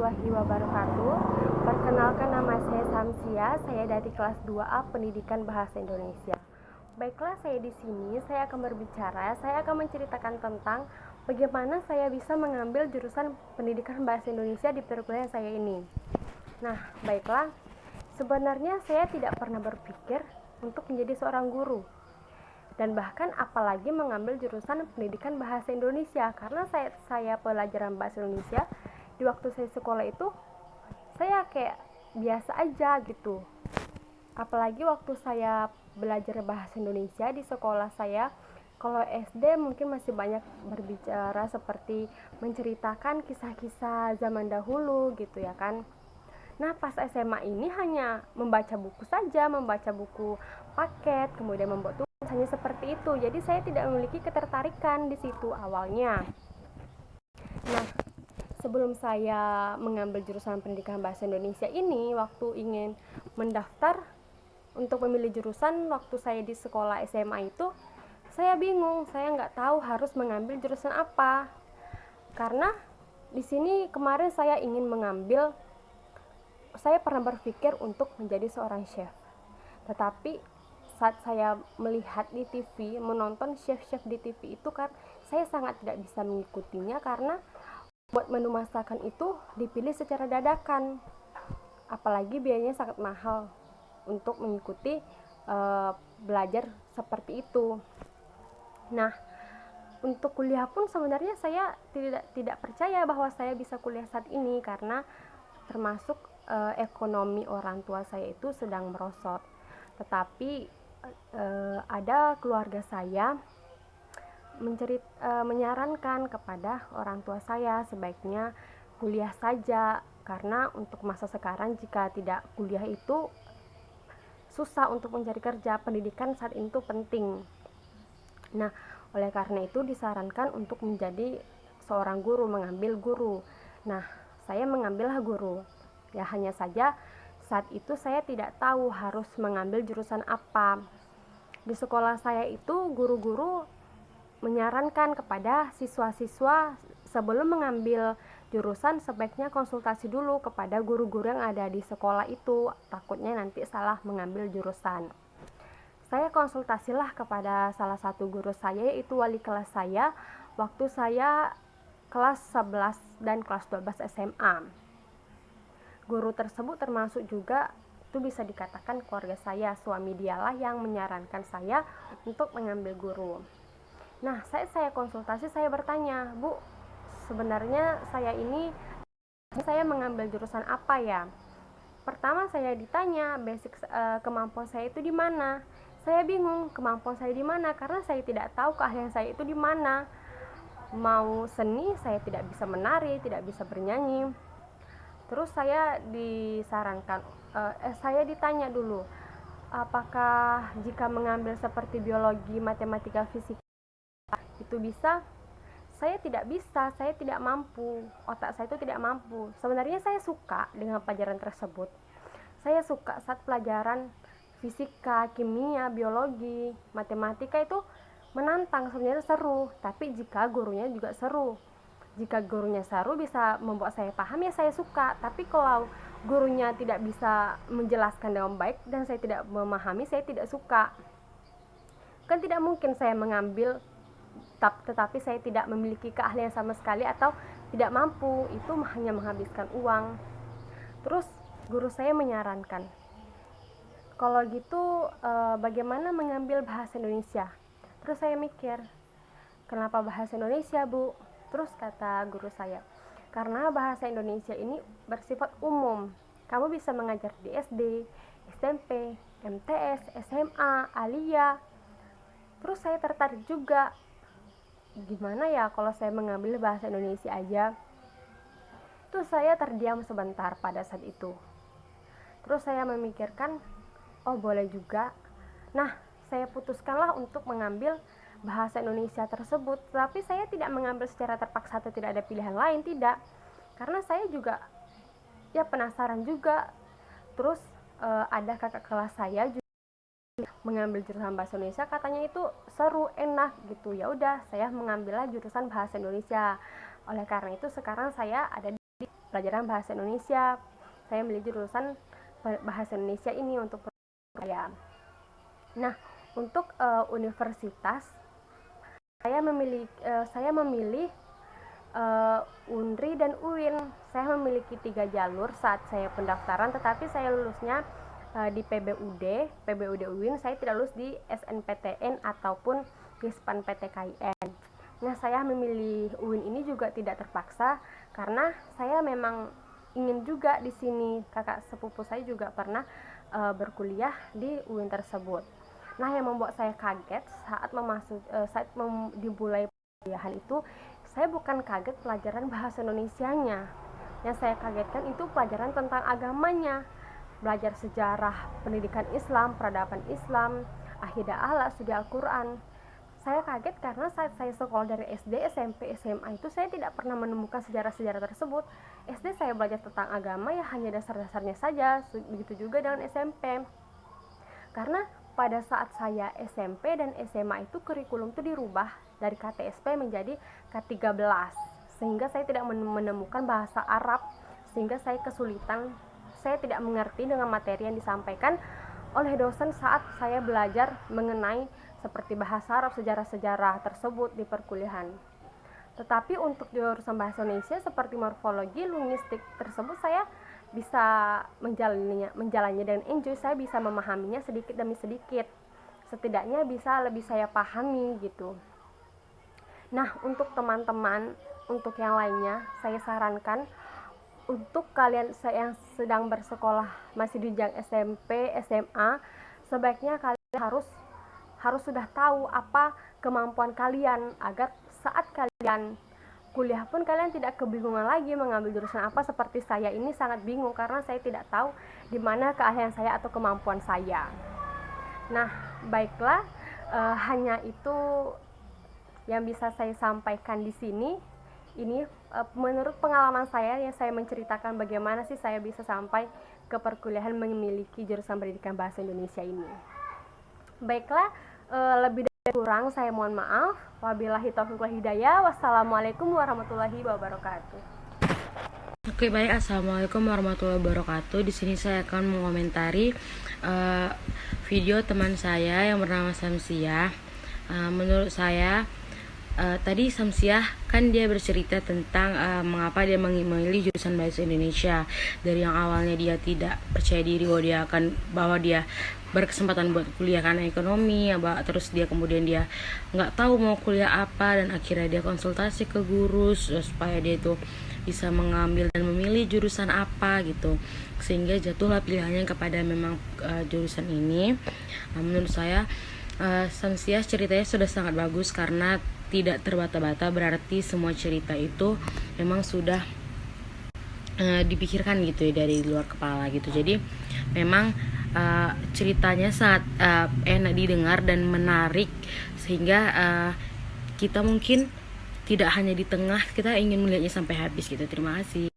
warahmatullahi wabarakatuh. Perkenalkan, nama saya Samsia, saya dari kelas 2A Pendidikan Bahasa Indonesia. Baiklah, saya di sini saya akan berbicara, saya akan menceritakan tentang bagaimana saya bisa mengambil jurusan Pendidikan Bahasa Indonesia di perkuliahan saya ini. Nah, baiklah. Sebenarnya saya tidak pernah berpikir untuk menjadi seorang guru. Dan bahkan apalagi mengambil jurusan pendidikan bahasa Indonesia, karena saya pelajaran bahasa Indonesia di waktu saya sekolah itu saya kayak biasa aja gitu. Apalagi waktu saya belajar bahasa Indonesia di sekolah saya, kalau SD mungkin masih banyak berbicara seperti menceritakan kisah-kisah zaman dahulu gitu ya kan. Nah, pas SMA ini hanya membaca buku saja, membaca buku paket, kemudian membuat tugas, hanya seperti itu. Jadi saya tidak memiliki ketertarikan di situ awalnya. Nah, sebelum saya mengambil jurusan pendidikan bahasa Indonesia ini, waktu ingin mendaftar untuk memilih jurusan waktu saya di sekolah SMA itu, saya bingung, saya nggak tahu harus mengambil jurusan apa. Karena di sini kemarin saya pernah berpikir untuk menjadi seorang chef. Tetapi saat saya melihat di TV, menonton chef-chef di TV itu kan, saya sangat tidak bisa mengikutinya karena buat menu masakan itu dipilih secara dadakan. Apalagi biayanya sangat mahal untuk mengikuti belajar seperti itu. Nah, untuk kuliah pun sebenarnya saya tidak percaya bahwa saya bisa kuliah saat ini karena termasuk ekonomi orang tua saya itu sedang merosot. Tetapi ada keluarga saya menyarankan kepada orang tua saya sebaiknya kuliah saja, karena untuk masa sekarang jika tidak kuliah itu susah untuk mencari kerja. Pendidikan saat itu penting. Nah, oleh karena itu disarankan untuk menjadi seorang guru, mengambil guru. Nah, saya mengambillah guru. Ya, hanya saja saat itu saya tidak tahu harus mengambil jurusan apa. Di sekolah saya itu guru-guru menyarankan kepada siswa-siswa sebelum mengambil jurusan sebaiknya konsultasi dulu kepada guru-guru yang ada di sekolah itu, takutnya nanti salah mengambil jurusan. Saya konsultasilah kepada salah satu guru saya, yaitu wali kelas saya waktu saya kelas 11 dan kelas 12 SMA. Guru tersebut termasuk juga itu bisa dikatakan keluarga saya, suami dialah yang menyarankan saya untuk mengambil guru. Nah, saya konsultasi, saya bertanya, "Bu, sebenarnya saya mengambil jurusan apa ya?" Pertama saya ditanya basic kemampuan saya itu di mana. Saya bingung kemampuan saya di mana karena saya tidak tahu keahlian saya itu di mana. Mau seni saya tidak bisa menari, tidak bisa bernyanyi. Terus saya saya ditanya dulu, apakah jika mengambil seperti biologi, matematika, fisika itu bisa? Saya tidak bisa, saya tidak mampu, otak saya itu tidak mampu. Sebenarnya saya suka dengan pelajaran tersebut. Saya suka saat pelajaran fisika, kimia, biologi, matematika itu menantang, sebenarnya seru. Tapi jika gurunya juga seru, jika gurunya seru bisa membuat saya paham, ya saya suka. Tapi kalau gurunya tidak bisa menjelaskan dengan baik dan saya tidak memahami, saya tidak suka. Kan tidak mungkin saya mengambil tetapi saya tidak memiliki keahlian sama sekali atau tidak mampu, itu hanya menghabiskan uang. Terus guru saya menyarankan, kalau gitu bagaimana mengambil bahasa Indonesia? Terus saya mikir, kenapa bahasa Indonesia, Bu? Terus kata guru saya, karena bahasa Indonesia ini bersifat umum. Kamu bisa mengajar di SD, SMP, MTS, SMA, Alia. Terus saya tertarik juga, gimana ya kalau saya mengambil bahasa Indonesia aja? Terus saya terdiam sebentar pada saat itu. Terus saya memikirkan, oh boleh juga. Nah, saya putuskanlah untuk mengambil bahasa Indonesia tersebut. Tapi saya tidak mengambil secara terpaksa atau tidak ada pilihan lain, tidak. Karena saya juga ya penasaran juga. Terus ada kakak kelas saya juga mengambil jurusan bahasa Indonesia, katanya itu seru, enak gitu. Ya udah, saya mengambillah jurusan bahasa Indonesia. Oleh karena itu sekarang saya ada di pelajaran bahasa Indonesia. Saya memilih jurusan bahasa Indonesia ini untuk saya. Nah, untuk universitas saya memilih UNRI dan UIN. Saya memiliki 3 jalur saat saya pendaftaran, tetapi saya lulusnya di PBUD UIN. Saya tidak lulus di SNPTN ataupun Gispan PTKIN. Nah, saya memilih UIN ini juga tidak terpaksa karena saya memang ingin juga di sini. Kakak sepupu saya juga pernah berkuliah di UIN tersebut. Nah, yang membuat saya kaget saat dimulai perkuliahan itu, saya bukan kaget pelajaran bahasa Indonesianya. Yang saya kagetkan itu pelajaran tentang agamanya, belajar sejarah pendidikan Islam, peradaban Islam, akidah akhlak, studi Al-Quran. Saya kaget karena saat saya sekolah dari SD, SMP, SMA itu saya tidak pernah menemukan sejarah-sejarah tersebut. SD saya belajar tentang agama ya hanya dasar-dasarnya saja, begitu juga dengan SMP. Karena pada saat saya SMP dan SMA itu kurikulum itu dirubah dari KTSP menjadi K13, sehingga saya tidak menemukan bahasa Arab, sehingga saya kesulitan, saya tidak mengerti dengan materi yang disampaikan oleh dosen saat saya belajar mengenai seperti bahasa Arab, sejarah-sejarah tersebut di perkuliahan. Tetapi untuk jurusan bahasa Indonesia seperti morfologi, linguistik tersebut saya bisa menjalaninya dengan enjoy. Saya bisa memahaminya sedikit demi sedikit, setidaknya bisa lebih saya pahami gitu. Nah, untuk teman-teman, untuk yang lainnya, saya sarankan untuk kalian yang sedang bersekolah masih di jenjang SMP, SMA, sebaiknya kalian harus sudah tahu apa kemampuan kalian agar saat kalian kuliah pun kalian tidak kebingungan lagi mengambil jurusan apa. Seperti saya ini sangat bingung karena saya tidak tahu di mana keahlian saya atau kemampuan saya. Nah, baiklah, hanya itu yang bisa saya sampaikan di sini. Ini menurut pengalaman saya yang saya menceritakan bagaimana sih saya bisa sampai ke perkuliahan memiliki jurusan pendidikan bahasa Indonesia ini. Baiklah, lebih dari kurang saya mohon maaf. Wabillahi taufiq wal hidayah. Wassalamualaikum warahmatullahi wabarakatuh. Oke, baik. Assalamualaikum warahmatullahi wabarakatuh. Di sini saya akan mengomentari video teman saya yang bernama Samsiah. Menurut saya tadi Samsiah kan dia bercerita tentang mengapa dia memilih jurusan bahasa Indonesia. Dari yang awalnya dia tidak percaya diri bahwa dia berkesempatan buat kuliah karena ekonomi, terus dia kemudian dia nggak tahu mau kuliah apa, dan akhirnya dia konsultasi ke guru supaya dia itu bisa mengambil dan memilih jurusan apa gitu, sehingga jatuhlah pilihannya kepada memang jurusan ini. Menurut saya Samsiah ceritanya sudah sangat bagus karena tidak terbata-bata, berarti semua cerita itu memang sudah dipikirkan gitu ya dari luar kepala gitu. Jadi memang ceritanya sangat enak didengar dan menarik, sehingga kita mungkin tidak hanya di tengah, kita ingin melihatnya sampai habis gitu. Terima kasih.